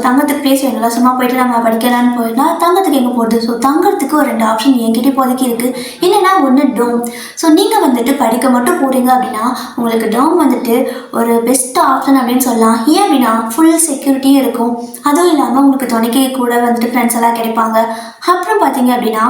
தங்கத்துக்கு பேச வேணும்ல, சும்மா போயிட்டு நம்ம படிக்கலான்னு போயிட்டா தங்கத்துக்கு எங்கே போகுது? ஸோ தங்கறதுக்கு ஒரு 2 ஆப்ஷன் என்கிட்ட இப்போதைக்கு இருக்குது. என்னென்னா ஒன்று டோம். ஸோ நீங்கள் வந்துட்டு படிக்க மட்டும் போகிறீங்க அப்படின்னா உங்களுக்கு டோம் வந்துட்டு ஒரு பெஸ்ட் ஆப்ஷன் அப்படின்னு சொல்லலாம். ஏன் அப்படின்னா ஃபுல் செக்யூரிட்டியும் இருக்கும், அதுவும் இல்லாமல் உங்களுக்கு துணைக்கு கூட வந்துட்டு ஃப்ரெண்ட்ஸ் எல்லாம் கிடைப்பாங்க. அப்புறம் பார்த்தீங்க அப்படின்னா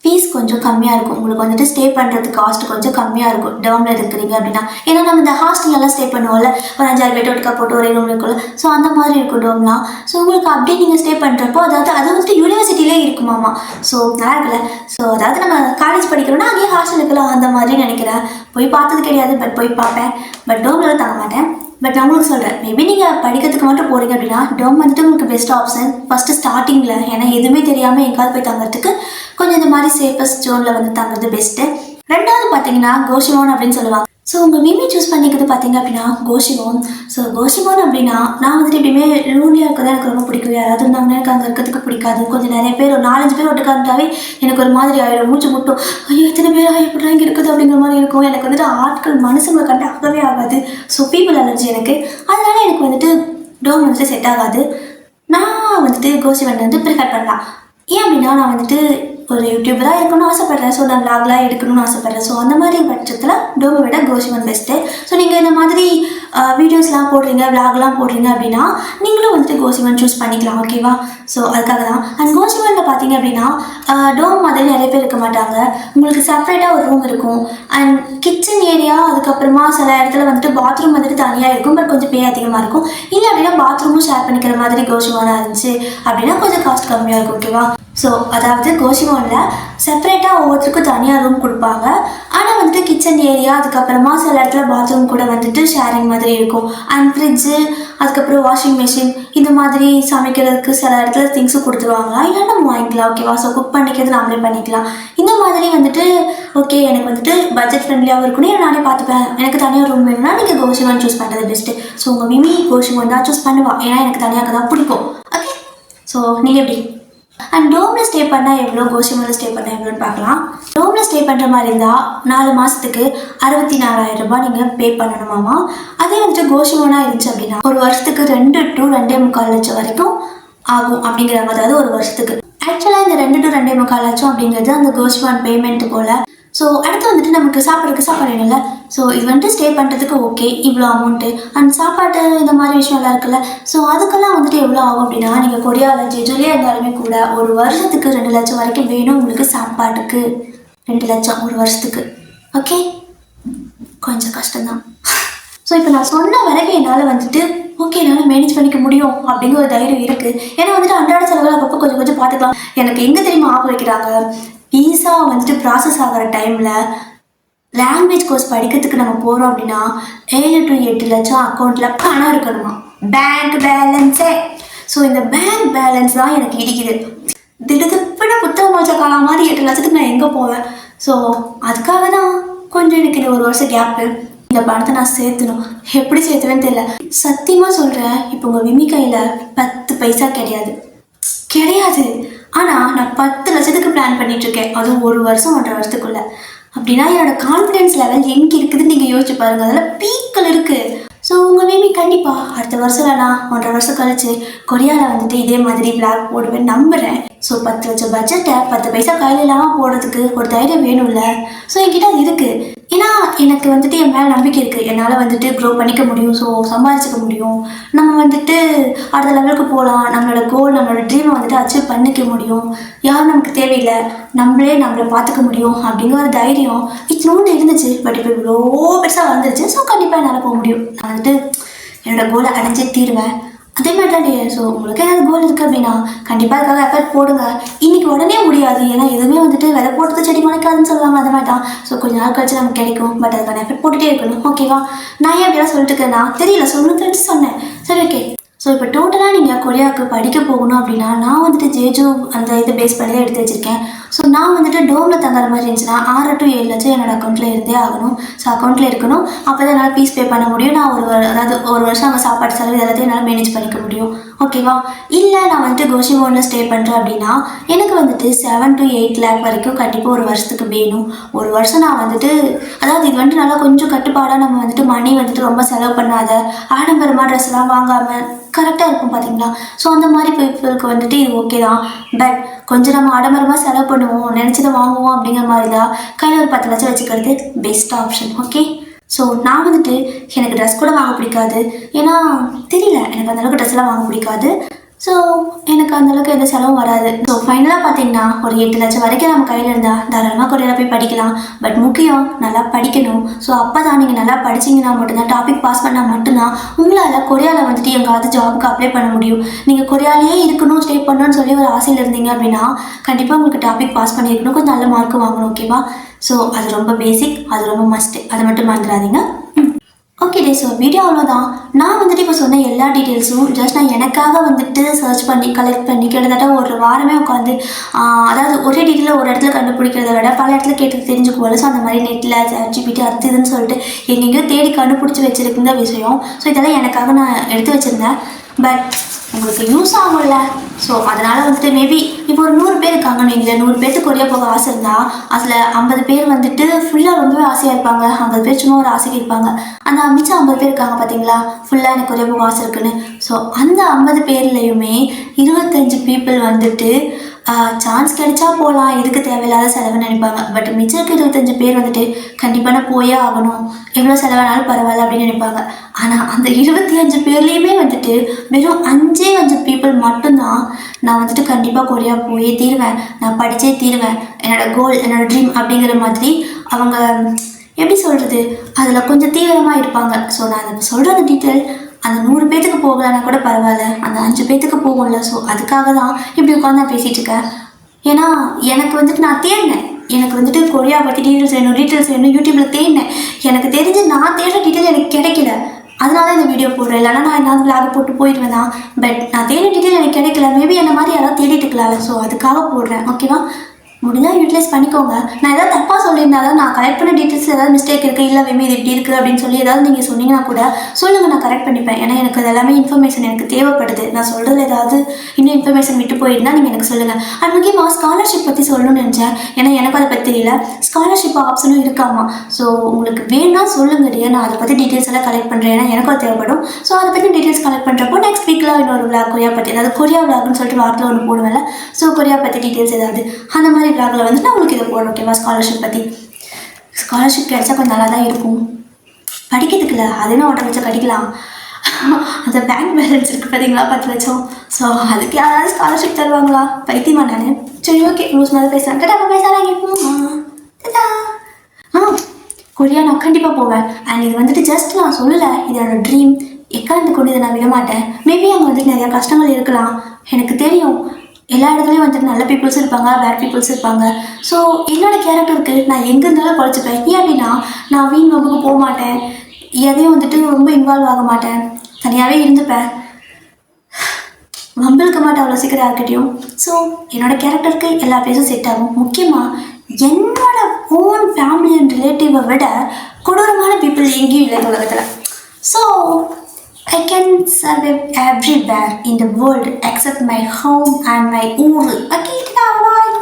ஃபீஸ் கொஞ்சம் கம்மியாக இருக்கும். உங்களுக்கு வந்துட்டு ஸ்டே பண்ணுறதுக்கு காஸ்ட் கொஞ்சம் கம்மியாக இருக்கும் டேர்மில் இருக்கிறீங்க அப்படின்னா. ஏன்னா நம்ம இந்த ஹாஸ்டல்லாம் ஸ்டே பண்ணுவோம்ல, ஒரு 5-6 பெட் ஒட்டுக்கா போட்டு ஒரே ரூம் இருக்கும்ல, ஸோ அந்த மாதிரி இருக்கும் டேர்ம்லாம். ஸோ உங்களுக்கு அப்படியே நீங்கள் ஸ்டே பண்ணுறப்போ அதாவது அது வந்துட்டு யூனிவர்சிட்டியிலே இருக்குமாமா. ஸோ நல்லா இருக்குல்ல. ஸோ அதாவது நம்ம காலேஜ் படிக்கிறோம்னா அங்கேயே ஹாஸ்டல் இருக்கலாம் அந்த மாதிரி நினைக்கிறேன். போய் பார்த்தது கிடையாது, பட் போய் பார்ப்பேன். பட் டேர்மில் தங்க மாட்டேன். பட் நான் உங்களுக்கு சொல்கிறேன், மேபி நீங்கள் படிக்கிறதுக்கு மட்டும் போகிறீங்க அப்படின்னா டோம் வந்துட்டு உங்களுக்கு பெஸ்ட் ஆப்ஷன் ஃபஸ்ட்டு ஸ்டார்டிங்கில். ஏன்னா எதுவுமே தெரியாமல் எங்காவது போய் தங்குறதுக்கு கொஞ்சம் இந்த மாதிரி சேஃபஸ்ட் ஜோனில் வந்து தங்குறது பெஸ்ட்டு. ரெண்டாவது பார்த்தீங்கன்னா கோஷிமோன் அப்படின்னு சொல்லுவாங்க. ஸோ உங்கள் மிமி சூஸ் பண்ணிக்கிறது பார்த்தீங்க அப்படின்னா கோஷிமோன். ஸோ கோஷிமோன் அப்படின்னா நான் வந்துட்டு எப்படியுமே லூனியாக இருக்கிறது எனக்கு ரொம்ப பிடிக்கும். யாராவது இருந்தாங்கன்னா எனக்கு அங்கே இருக்கிறதுக்கு பிடிக்காது. கொஞ்சம் நிறைய பேர் ஒரு 4-5 பேர் ஒட்டுக்காண்டாவே எனக்கு ஒரு மாதிரி ஆயிடும், மூச்சு முட்டும். ஐயோ எத்தனை பேர் எப்படிலாம் இங்கே இருக்குது அப்படிங்கிற மாதிரி இருக்கும். எனக்கு வந்துட்டு ஆட்கள் மனுஷங்களை கண்டு ஆகவே ஆகாது. ஸோ பீப்புள் அலர்ஜி எனக்கு. அதனால எனக்கு வந்துட்டு டோம் வந்துட்டு செட் ஆகாது. நான் வந்துட்டு கோஷிமோன் வந்து ப்ரிஃபர் பண்ணலாம். ஏன் அப்படின்னா நான் வந்துட்டு ஒரு யூடியூபராக இருக்கணும்னு ஆசைப்பட்றேன். ஸோ நான் விளாக்லாம் எடுக்கணும்னு ஆசைப்பட்றேன். ஸோ அந்த மாதிரி பட்சத்தில் டோமை விட கோஷிமோன் பெஸ்ட்டு. ஸோ நீங்கள் இந்த மாதிரி வீடியோஸ்லாம் போடுறீங்க, விளாக்லாம் போடுறீங்க அப்படின்னா நீங்களும் வந்துட்டு கோஷிமோன் சூஸ் பண்ணிக்கலாம். ஓகேவா? ஸோ அதுக்காக தான். அண்ட் கோஷிமோனில் பார்த்தீங்க அப்படின்னா டோம் மாதிரி நிறைய பேர் இருக்க மாட்டாங்க. உங்களுக்கு செப்பரேட்டாக ஒரு ரூம் இருக்கும். அண்ட் கிச்சன் ஏரியா, அதுக்கப்புறமா சில இடத்துல வந்துட்டு பாத்ரூம் வந்துட்டு தனியாக இருக்கும், பட் கொஞ்சம் பே அதிகமாக இருக்கும். இல்லை அப்படின்னா பாத்ரூமும் ஷேர் பண்ணிக்கிற மாதிரி கோஷிமோனாக இருந்துச்சு அப்படின்னா கொஞ்சம் காஸ்ட் கம்மியாக இருக்கும். ஓகேவா? ஸோ அதாவது கோஷிமோனில் செப்பரேட்டாக ஒவ்வொருத்தருக்கும் தனியாக ரூம் கொடுப்பாங்க. ஆனால் வந்துட்டு கிச்சன் ஏரியா, அதுக்கப்புறமா சில இடத்துல பாத்ரூம் கூட வந்துட்டு ஷேரிங் மாதிரி இருக்கும். அண்ட் ஃப்ரிட்ஜு, அதுக்கப்புறம் வாஷிங் மிஷின், இந்த மாதிரி சமைக்கிறதுக்கு சில இடத்துல திங்ஸும் கொடுத்துருவாங்க. இல்லை நம்ம வாங்கிக்கலாம். ஓகேவா? ஸோ குக் பண்ணிக்கிறது நாமளே பண்ணிக்கலாம். இந்த மாதிரி வந்துட்டு ஓகே எனக்கு வந்துட்டு பட்ஜெட் ஃப்ரெண்ட்லியாகவும் இருக்கணும், நானே பார்த்துப்பேன், எனக்கு தனியாக ரூம் வேணும்னா நீங்கள் கோஷிமோன் சூஸ் பண்ணுறது பெஸ்ட்டு. ஸோ உங்கள் மிமி கோஷிமோன் தான் சூஸ் பண்ணுவாள். ஏன்னா எனக்கு தனியாக தான் பிடிக்கும். ஓகே? ஸோ நீங்கள் எப்படி? அண்ட் டோமில் ஸ்டே பண்ணால் எவ்வளோ, கோஷிமோனில் ஸ்டே பண்ணால் எவ்வளோன்னு பார்க்கலாம். டோமில் ஸ்டே பண்ணுற மாதிரி இருந்தால் 4 மாதத்துக்கு 64,000 ரூபாய் நீங்கள் பே பண்ணணுமாமா. அதே வந்துட்டு கோஷிமோனாக இருந்துச்சு அப்படின்னா ஒரு வருஷத்துக்கு 2 to 2.25 லட்சம் வரைக்கும் ஆகும் அப்படிங்கிற மாதிரி. அதாவது ஒரு வருஷத்துக்கு ஆக்சுவலாக இந்த 2 to 2.25 லட்சம் அப்படிங்கிறது அந்த கோஷிமோன் பேமெண்ட் போல். ஸோ அடுத்து வந்துட்டு நமக்கு சாப்பாடு வேணும்ல. ஸோ இது வந்துட்டு ஸ்டே பண்ணுறதுக்கு ஓகே இவ்வளோ அமௌண்ட்டு. அண்ட் சாப்பாடு இந்த மாதிரி விஷயம்லாம் இருக்குல்ல. ஸோ அதுக்கெல்லாம் வந்துட்டு எவ்வளோ ஆகும் அப்படின்னா நீங்கள் கொரியாவில் ஜெஜுலியாக இருந்தாலுமே கூட ஒரு வருஷத்துக்கு 2 லட்சம் வரைக்கும் வேணும் உங்களுக்கு சாப்பாட்டுக்கு. 2 லட்சம் ஒரு வருஷத்துக்கு. ஓகே, கொஞ்சம் கஷ்டம்தான். ஸோ இப்போ நான் சொன்ன வரைக்கும் என்னால் வந்துட்டு ஓகே என்னால் மேனேஜ் பண்ணிக்க முடியும் அப்படிங்கிற ஒரு தைரியம் இருக்குது. ஏன்னா வந்துட்டு அன்றாட செலவில் அப்பப்போ கொஞ்சம் பார்த்துக்கலாம். எனக்கு எங்கே தெரியுமா ஆக வைக்கிறாங்க, விசா வந்துட்டு ப்ராசஸ் ஆகிற டைமில் லாங்குவேஜ் கோர்ஸ் படிக்கிறதுக்கு நம்ம போகிறோம் அப்படின்னா 7 to 8 லட்சம் அக்கௌண்ட்டில் பணம் இருக்கணுமா, பேங்க் பேலன்ஸே. ஸோ இந்த பேங்க் பேலன்ஸ் தான் எனக்கு இடிக்குது. திடீர்னு புத்தகம் வச்ச காலம் மாதிரி 8 லட்சத்துக்கு நான் எங்கே போவேன்? ஸோ அதுக்காக தான் கொஞ்சம் எனக்கு இந்த ஒரு வருஷம் கேப்பு. இந்த பணத்தை நான் சேர்த்துணும். எப்படி சேர்த்துவேன்னு தெரியல. சத்தியமாக சொல்கிறேன், இப்போ உங்கள் மிமி கையில் 10 பைசா கிடையாது. ஆனால் நான் 10 லட்சத்துக்கு பிளான் பண்ணிகிட்ருக்கேன், அதுவும் 1 வருஷம் 1.5 வருஷத்துக்குள்ளே. அப்படின்னா என்னோடய கான்ஃபிடென்ஸ் லெவல் எங்கே இருக்குதுன்னு நீங்கள் யோசிச்சு பாருங்கள். அதில் பீக்கள் இருக்குது. ஸோ உங்கள் மேபி கண்டிப்பாக அடுத்த வருஷம் இல்லைனா 1.5 வருஷம் கழிச்சு கொரியாவில் வந்துட்டு இதே மாதிரி பிளாக் போடுவேன் நம்புகிறேன். ஸோ 10 லட்சம் பட்ஜெட்டை 10 பைசா கையில் இல்லாமல் போடுறதுக்கு ஒரு தைரியம் வேணும்ல. ஸோ என்கிட்ட அது இருக்குது. ஏன்னா எனக்கு வந்துட்டு என் மேலே நம்பிக்கை இருக்குது, என்னால் வந்துட்டு க்ரோ பண்ணிக்க முடியும். ஸோ சம்பாதிச்சிக்க முடியும். நம்ம வந்துட்டு அடுத்த லெவலுக்கு போகலாம். நம்மளோட கோல், நம்மளோட ட்ரீமை வந்துட்டு அச்சீவ் பண்ணிக்க முடியும். யாரும் நமக்கு தேவையில்லை, நம்மளே நம்மளை பார்த்துக்க முடியும் அப்படிங்கிற ஒரு தைரியம் இத்தினோண்டு இருந்துச்சு. பட் இப்போ இவ்வளோ பெருசாக வந்துருச்சு. ஸோ கண்டிப்பாக என்னால் போக முடியும். நான் வந்துட்டு என்னோடய கோலை அடைஞ்சே தீருவேன். அதே மாதிரி தான். ஸோ உங்களுக்கு ஏதாவது கோல் இருக்குது அப்படின்னா கண்டிப்பாக அதுக்காக எஃபர்ட் போடுங்க. இன்றைக்கி உடனே முடியாது, ஏன்னா எதுவுமே வந்துட்டு விதை போட்டது செடி முளைக்காதுன்னு சொல்லுவாங்க. அது மாதிரி தான். ஸோ கொஞ்சம் நாள் கழிச்சு நமக்கு கிடைக்கும். பட் அதுக்கான எஃபர்ட் போட்டுகிட்டே இருக்கணும். ஓகேவா? நான் ஏன் அப்படிலாம் சொல்லிட்டு இருக்கேன்னா தெரியல, சொல்லணும்னு சொன்னேன். சரி, ஓகே. ஸோ இப்போ டோட்டலாக நீங்கள் கொரியாவுக்கு படிக்க போகணும் அப்படின்னா நான் வந்துட்டு ஜேஜு அந்த இதை பேஸ் பண்ணி தான் எடுத்து வச்சுருக்கேன். ஸோ நான் வந்துட்டு டோமில் தங்குற மாதிரி இருந்துச்சுன்னா 6 to 7 லட்சம் என்னோட அக்கௌண்ட்டில் இருந்தே ஆகணும். ஸோ அக்கௌண்ட்டில் இருக்கணும். அப்போ தான் என்னால் ஃபீஸ் பே பண்ண முடியும். நான் அதாவது ஒரு வருஷம் அங்கே சாப்பாடு செலவு எல்லாத்தையும் என்னால் மேனேஜ் பண்ணிக்க முடியும். ஓகேவா? இல்லை நான் வந்துட்டு கோஷிமோனில் ஸ்டே பண்ணுறேன் அப்படின்னா எனக்கு வந்துட்டு 7 to 8 லேக் வரைக்கும் கண்டிப்பாக ஒரு வருஷத்துக்கு வேணும். ஒரு வருஷம் நான் வந்துட்டு அதாவது இது வந்துட்டு நல்லா கொஞ்சம் கட்டுப்பாடாக நம்ம வந்துட்டு மணி வந்துட்டு ரொம்ப செலவு பண்ணாத, ஆடம்பரமாக ட்ரெஸ்லாம் வாங்காமல் கரெக்டாக இருக்கும் பார்த்தீங்களா? ஸோ அந்த மாதிரி பீப்புளுக்கு வந்துட்டு இது ஓகே தான். பட் கொஞ்சம் நம்ம ஆடம்பரமாக செலவு பண்ணுவோம், நினச்சதை வாங்குவோம் அப்படிங்கிற மாதிரி தான் கையில் ஒரு 10 லட்சம் வச்சுக்கிறது பெஸ்ட் ஆப்ஷன். ஓகே, ஸோ நான் வந்துட்டு எனக்கு ட்ரெஸ் கூட வாங்க பிடிக்காது. ஏன்னா தெரியல, எனக்கு அந்தளவுக்கு ட்ரெஸ்லாம் வாங்க பிடிக்காது. ஸோ எனக்கு அந்தளவுக்கு எந்த செலவும் வராது. ஸோ ஃபைனலாக பார்த்தீங்கன்னா ஒரு 8 லட்சம் வரைக்கும் நம்ம கையில் இருந்தால் தாராளமாக கொரியாவில் போய் படிக்கலாம். பட் முக்கியம் நல்லா படிக்கணும். ஸோ அப்போ தான் நீங்கள் நல்லா படிச்சிங்கன்னா மட்டும்தான், டாபிக் பாஸ் பண்ணால் மட்டும்தான் உங்களால் கொரியாவில் வந்துட்டு எங்காவது ஜாபுக்கு அப்ளை பண்ண முடியும். நீங்கள் கொரியாலேயே இருக்கணும், ஸ்டே பண்ணணும்னு சொல்லி ஒரு ஆசையில் இருந்தீங்க அப்படின்னா கண்டிப்பாக உங்களுக்கு டாபிக் பாஸ் பண்ணியிருக்கணும், கொஞ்சம் நல்ல மார்க்கு வாங்கணும். ஓகேவா? ஸோ அது ரொம்ப பேசிக், அது ரொம்ப மஸ்ட்டு, அதை மட்டும் மறந்துடாதீங்க. ஓகே டே, ஸோ வீடியோ அவ்வளோதான். நான் வந்துட்டு இப்போ சொன்ன எல்லா டீட்டெயில்ஸும் ஜஸ்ட் நான் எனக்காக வந்துட்டு சர்ச் பண்ணி கலெக்ட் பண்ணி கிட்டத்தட்ட ஒரு வாரமே உட்காந்து அதாவது ஒரே டீட்டெயிலில் ஒரு இடத்துல கண்டுபிடிக்கிறத விட பல இடத்துல கேட்டு தெரிஞ்சுக்குவோம். ஸோ அந்த மாதிரி நெட்டில் ChatGPT அது இதுன்னு சொல்லிட்டு எங்கெங்கேயோ தேடி கண்டுபிடிச்சி வச்சுருக்குந்த விஷயம். ஸோ இதெல்லாம் எனக்காக நான் எடுத்து வச்சுருந்தேன். பட் உங்களுக்கு யூஸ் ஆகும்ல. ஸோ அதனால் வந்துட்டு மேபி இப்போ ஒரு 100 பேர் இருக்காங்கன்னு வைங்களேன். 100 பேருக்கு கொரியா போக ஆசை இருந்தால் அதில் 50 பேர் வந்துட்டு ஃபுல்லாக ரொம்பவே ஆசையாக இருப்பாங்க, 50 பேர் சும்மா ஒரு ஆசைக்கு இருப்பாங்க. அந்த மிச்சம் 50 பேர் இருக்காங்க பார்த்தீங்களா, ஃபுல்லாக எனக்கு கொரியா போக ஆசை இருக்குன்னு. ஸோ அந்த 50 பேர்லையுமே 25 பீப்புள் வந்துட்டு சான்ஸ் கிடைச்சா போகலாம், எதுக்கு தேவையில்லாத செலவுன்னு நினைப்பாங்க. பட் மிச்சம் 25 பேர் வந்துட்டு கண்டிப்பாக நான் போயே ஆகணும், எவ்வளோ செலவானாலும் பரவாயில்ல அப்படின்னு நினைப்பாங்க. ஆனால் அந்த 25 பேர்லேயுமே வந்துட்டு வெறும் 5 பீப்புள் மட்டும்தான் நான் வந்துட்டு கண்டிப்பாக கொரியா போயே தீருவேன், நான் படித்தே தீருவேன், என்னோடய கோல், என்னோடய ட்ரீம் அப்படிங்கிற மாதிரி அவங்க எப்படி சொல்கிறது, அதில் கொஞ்சம் தீவிரமாக இருப்பாங்க. ஸோ நான் அதை சொல்கிற அந்த டீட்டெயில் அந்த 100 பேத்துக்கு போகலன்னா கூட பரவாயில்ல, அந்த 5 பேத்துக்கு போகும்ல. ஸோ அதுக்காக தான் இப்படி உட்காந்து நான் பேசிகிட்டு இருக்கேன். ஏன்னா எனக்கு வந்துட்டு நான் தேடினேன், எனக்கு வந்துட்டு கொரியா பற்றி டீட்டெயில்ஸ் வேணும் யூடியூப்பில் தேடினேன். எனக்கு தெரிஞ்சு நான் தேடுற டீட்டெயில் எனக்கு கிடைக்கல, அதனால இந்த வீடியோ போடுறேன். இல்லைனா நான் என்ன விளாக் போட்டு போயிடுவேன் தான். பட் நான் தேடின டீட்டெயில் எனக்கு கிடைக்கல, மேபி என்ன மாதிரி யாராவது தேடிட்டு இருக்கலாம்ல. ஸோ அதுக்காக போடுறேன். ஓகேவா? முடிஞ்சால் யூட்டிலைஸ் பண்ணிக்கோங்க. நான் ஏதாவது தப்பாக சொல்லியிருந்தாலும் நான் கரெக்ட் பண்ண டீட்டெயில்ஸ் ஏதாவது மிஸ்டேக் இருக்குது, இல்லை மேபி இது இப்படி இருக்குது அப்படின்னு சொல்லி ஏதாவது நீங்கள் சொன்னீங்கன்னா கூட சொல்லுங்கள், நான் கரெக்ட் பண்ணிப்பேன். ஏன்னா எனக்கு அது எல்லாமே இன்ஃபர்மேஷன் எனக்கு தேவைப்படுது. நான் சொல்கிறது ஏதாவது இன்னும் இன்ஃபர்மேஷன் விட்டு போயிருந்தால் நீங்கள் எனக்கு சொல்லுங்கள். அது முக்கியமாக ஸ்காலர்ஷிப் பற்றி சொல்லணும்னு நினச்சேன். ஏன்னா எனக்கு அதை பற்றி தெரியல. ஸ்காலர்ஷிப் ஆப்ஷனும் இருக்காமா. ஸோ உங்களுக்கு வேணா சொல்லுங்கடியா, நான் அதை பற்றி டீட்டெயில்ஸ் எல்லாம் கலெக்ட் பண்ணுறேன். ஏன்னா எனக்கும் அது தேவைப்படும். ஸோ அதை பற்றி டீட்டெயில்ஸ் கலெக்ட் பண்ணுறப்போ நெக்ஸ்ட் வீக்கில் இன்னொரு விளாக் கொரியா பற்றி, அதாவது கொரியா விளாக்னு சொல்லிட்டு வாரத்தில் ஒன்று போடுவேன்ல. ஸோ கொரியா பற்றி டீட்டெயில்ஸ் ஏதாவது அந்த மாதிரி விளாகில் வந்து நான் உங்களுக்கு இதை போடுறேன். ஓகேவா? ஸ்காலர்ஷிப் பற்றி. ஸ்காலர்ஷிப் கிடைச்சா கொஞ்சம் நல்லா தான் இருக்கும். படிக்கிறதுக்கு இல்லை, அதுன்னு ஒன்றை வச்சு கட்டிக்கலாம். அந்த பேங்க் பேலன்ஸ் இருக்குது பார்த்தீங்களா, 10 லட்சம். ஸோ அதுக்கு யாராவது ஸ்காலர்ஷிப் தருவாங்களா? பைத்தியமா நான். சரி ஓகே, ரூல்ஸ் மாதிரி பேசுகிறேன். கேட்டால் பேசுகிறாங்க. கொரியா நான் கண்டிப்பாக போவேன். அண்ட் இது வந்துட்டு ஜஸ்ட் நான் சொல்லலை, இது என்னோட ட்ரீம். எக்காந்து கொண்டு இதை நான் விட மாட்டேன். மேபி அங்கே வந்துட்டு நிறையா கஷ்டங்கள் இருக்கலாம், எனக்கு தெரியும். எல்லா இடத்துலையும் வந்துட்டு நல்ல பீப்புள்ஸ் இருப்பாங்க, பேட் பீப்புள்ஸ் இருப்பாங்க. ஸோ என்னோட கேரக்டருக்கு நான் எங்கே இருந்தாலும் குறைச்சிப்பேன். ஏன் அப்படின்னா நான் வீண் வகுப்புக்கு போக மாட்டேன், எதையும் வந்துட்டு ரொம்ப இன்வால்வ் ஆக மாட்டேன், தனியாகவே இருந்துப்பேன், வம்பிழுக்க மாட்டேன் அவ்வளோ சீக்கிரம் யார்கிட்டையும். ஸோ என்னோட கேரக்டருக்கு எல்லா பிளேஸும் செட் ஆகும். முக்கியமாக என்னோட ஓன் ஃபேமிலி அண்ட் ரிலேட்டிவை விட கொடூரமான பீப்புள் எங்கேயும் இல்லை இந்த உலகத்தில். So I can survive everywhere in the world except my home and my ur. Okay, bye.